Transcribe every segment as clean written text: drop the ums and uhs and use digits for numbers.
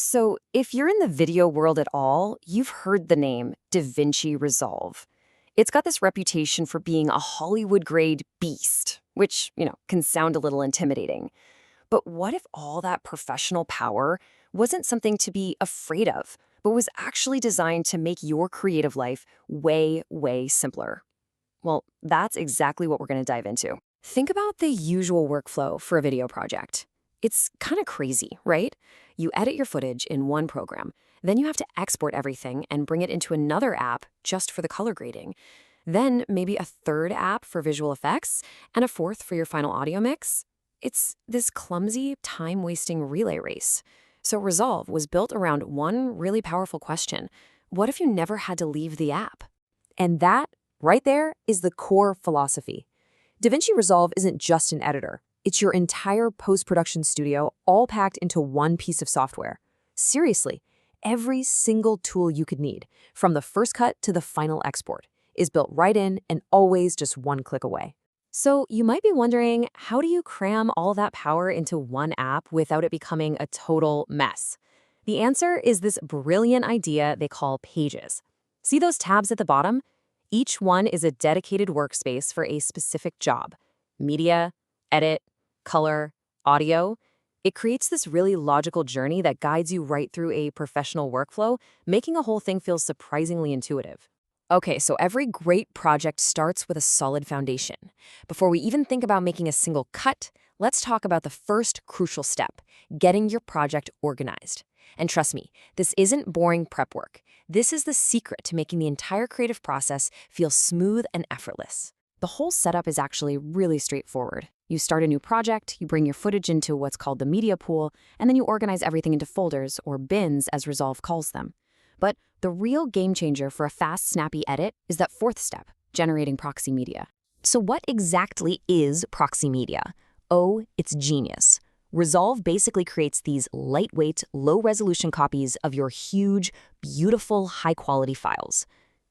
So, if you're in the video world at all, you've heard the name DaVinci Resolve. It's got this reputation for being a Hollywood grade beast, which, can sound a little intimidating. But what if all that professional power wasn't something to be afraid of, but was actually designed to make your creative life way, way simpler? Well, that's exactly what we're going to dive into. Think about the usual workflow for a video project. It's kind of crazy, right? You edit your footage in one program, then you have to export everything and bring it into another app just for the color grading. Then maybe a third app for visual effects and a fourth for your final audio mix. It's this clumsy, time-wasting relay race. So Resolve was built around one really powerful question. What if you never had to leave the app? And that, right there, is the core philosophy. DaVinci Resolve isn't just an editor. It's your entire post-production studio all packed into one piece of software. Seriously, every single tool you could need, from the first cut to the final export, is built right in and always just one click away. So you might be wondering, how do you cram all that power into one app without it becoming a total mess? The answer is this brilliant idea they call pages. See those tabs at the bottom? Each one is a dedicated workspace for a specific job. Media, edit, color, audio. It creates this really logical journey that guides you right through a professional workflow, making the whole thing feel surprisingly intuitive. Okay, so every great project starts with a solid foundation. Before we even think about making a single cut, let's talk about the first crucial step, getting your project organized. And trust me, this isn't boring prep work. This is the secret to making the entire creative process feel smooth and effortless. The whole setup is actually really straightforward. You start a new project, you bring your footage into what's called the media pool, and then you organize everything into folders, or bins as Resolve calls them. But the real game changer for a fast, snappy edit is that fourth step, generating proxy media. So what exactly is proxy media? Oh, it's genius. Resolve basically creates these lightweight, low-resolution copies of your huge, beautiful, high-quality files.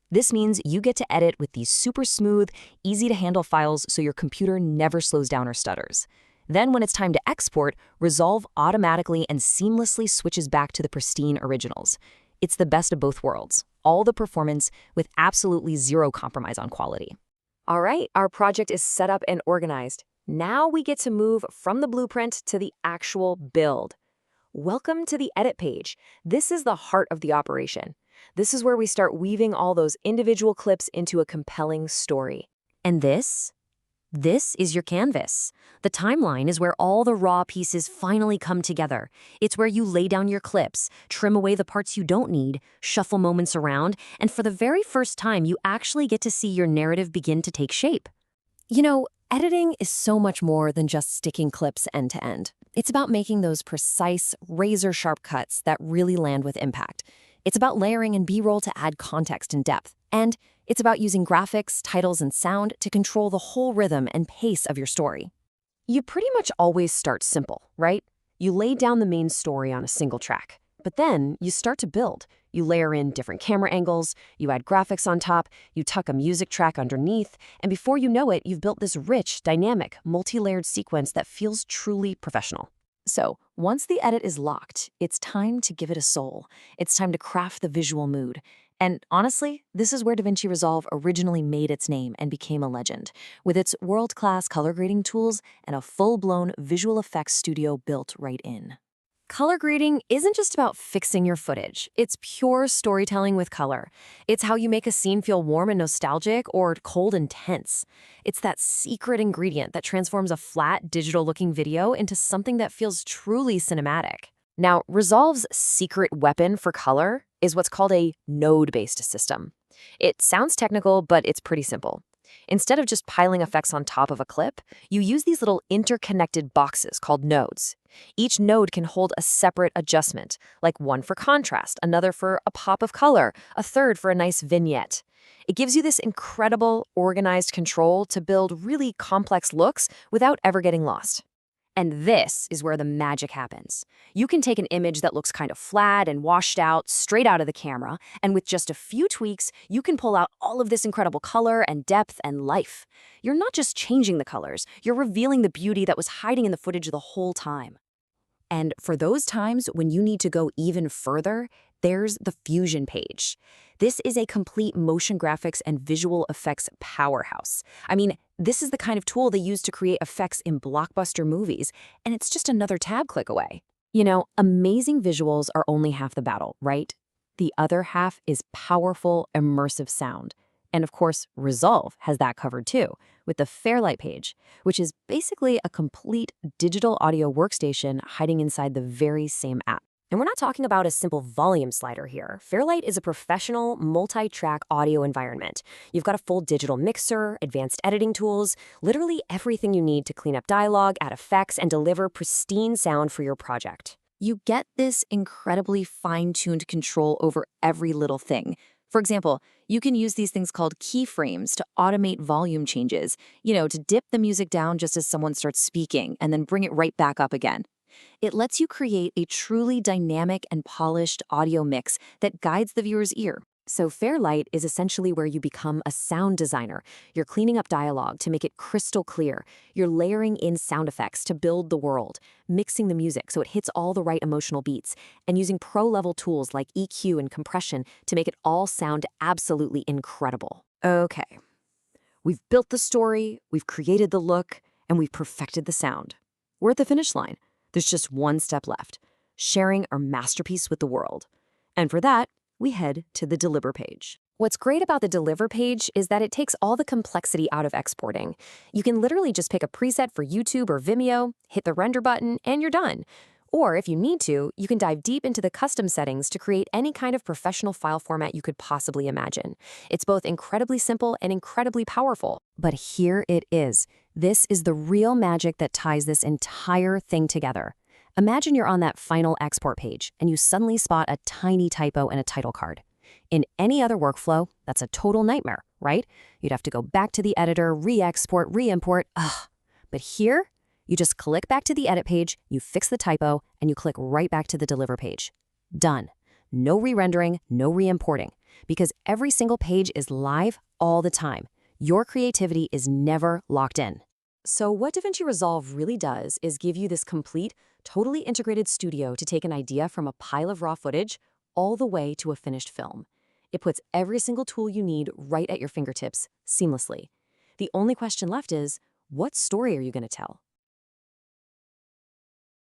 This means you get to edit with these super smooth, easy-to-handle files so your computer never slows down or stutters. Then when it's time to export, Resolve automatically and seamlessly switches back to the pristine originals. It's the best of both worlds, all the performance with absolutely zero compromise on quality. All right, our project is set up and organized. Now we get to move from the blueprint to the actual build. Welcome to the edit page. This is the heart of the operation. This is where we start weaving all those individual clips into a compelling story. And this is your canvas. The timeline is where all the raw pieces finally come together. It's where you lay down your clips, trim away the parts you don't need, shuffle moments around, and for the very first time, you actually get to see your narrative begin to take shape. Editing is so much more than just sticking clips end to end. It's about making those precise, razor-sharp cuts that really land with impact. It's about layering in B-roll to add context and depth. And it's about using graphics, titles, and sound to control the whole rhythm and pace of your story. You pretty much always start simple, right? You lay down the main story on a single track. But then you start to build. You layer in different camera angles, you add graphics on top, you tuck a music track underneath, and before you know it, you've built this rich, dynamic, multi-layered sequence that feels truly professional. So, once the edit is locked, it's time to give it a soul. It's time to craft the visual mood. And honestly, this is where DaVinci Resolve originally made its name and became a legend, with its world-class color grading tools and a full-blown visual effects studio built right in. Color grading isn't just about fixing your footage. It's pure storytelling with color. It's how you make a scene feel warm and nostalgic or cold and tense. It's that secret ingredient that transforms a flat, digital-looking video into something that feels truly cinematic. Now, Resolve's secret weapon for color is what's called a node-based system. It sounds technical, but it's pretty simple. Instead of just piling effects on top of a clip, you use these little interconnected boxes called nodes. Each node can hold a separate adjustment, like one for contrast, another for a pop of color, a third for a nice vignette. It gives you this incredible, organized control to build really complex looks without ever getting lost. And this is where the magic happens. You can take an image that looks kind of flat and washed out straight out of the camera, and with just a few tweaks, you can pull out all of this incredible color and depth and life. You're not just changing the colors, you're revealing the beauty that was hiding in the footage the whole time. And for those times when you need to go even further, there's the Fusion page. This is a complete motion graphics and visual effects powerhouse. I mean, this is the kind of tool they use to create effects in blockbuster movies, and it's just another tab click away. You know, amazing visuals are only half the battle, right? The other half is powerful, immersive sound. And of course, Resolve has that covered too, with the Fairlight page, which is basically a complete digital audio workstation hiding inside the very same app. And we're not talking about a simple volume slider here. Fairlight is a professional, multi-track audio environment. You've got a full digital mixer, advanced editing tools, literally everything you need to clean up dialogue, add effects, and deliver pristine sound for your project. You get this incredibly fine-tuned control over every little thing. For example, you can use these things called keyframes to automate volume changes, to dip the music down just as someone starts speaking and then bring it right back up again. It lets you create a truly dynamic and polished audio mix that guides the viewer's ear. So Fairlight is essentially where you become a sound designer. You're cleaning up dialogue to make it crystal clear. You're layering in sound effects to build the world, mixing the music so it hits all the right emotional beats, and using pro-level tools like EQ and compression to make it all sound absolutely incredible. Okay, we've built the story, we've created the look, and we've perfected the sound. We're at the finish line. There's just one step left, sharing our masterpiece with the world. And for that, we head to the Deliver page. What's great about the Deliver page is that it takes all the complexity out of exporting. You can literally just pick a preset for YouTube or Vimeo, hit the render button, and you're done. Or if you need to, you can dive deep into the custom settings to create any kind of professional file format you could possibly imagine. It's both incredibly simple and incredibly powerful. But here it is. This is the real magic that ties this entire thing together. Imagine you're on that final export page and you suddenly spot a tiny typo in a title card. In any other workflow, that's a total nightmare, right? You'd have to go back to the editor, re-export, re-import. Ugh. But here, you just click back to the edit page, you fix the typo, and you click right back to the Deliver page. Done. No re-rendering, no re-importing, because every single page is live all the time. Your creativity is never locked in. So what DaVinci Resolve really does is give you this complete, totally integrated studio to take an idea from a pile of raw footage all the way to a finished film. It puts every single tool you need right at your fingertips, seamlessly. The only question left is, what story are you going to tell?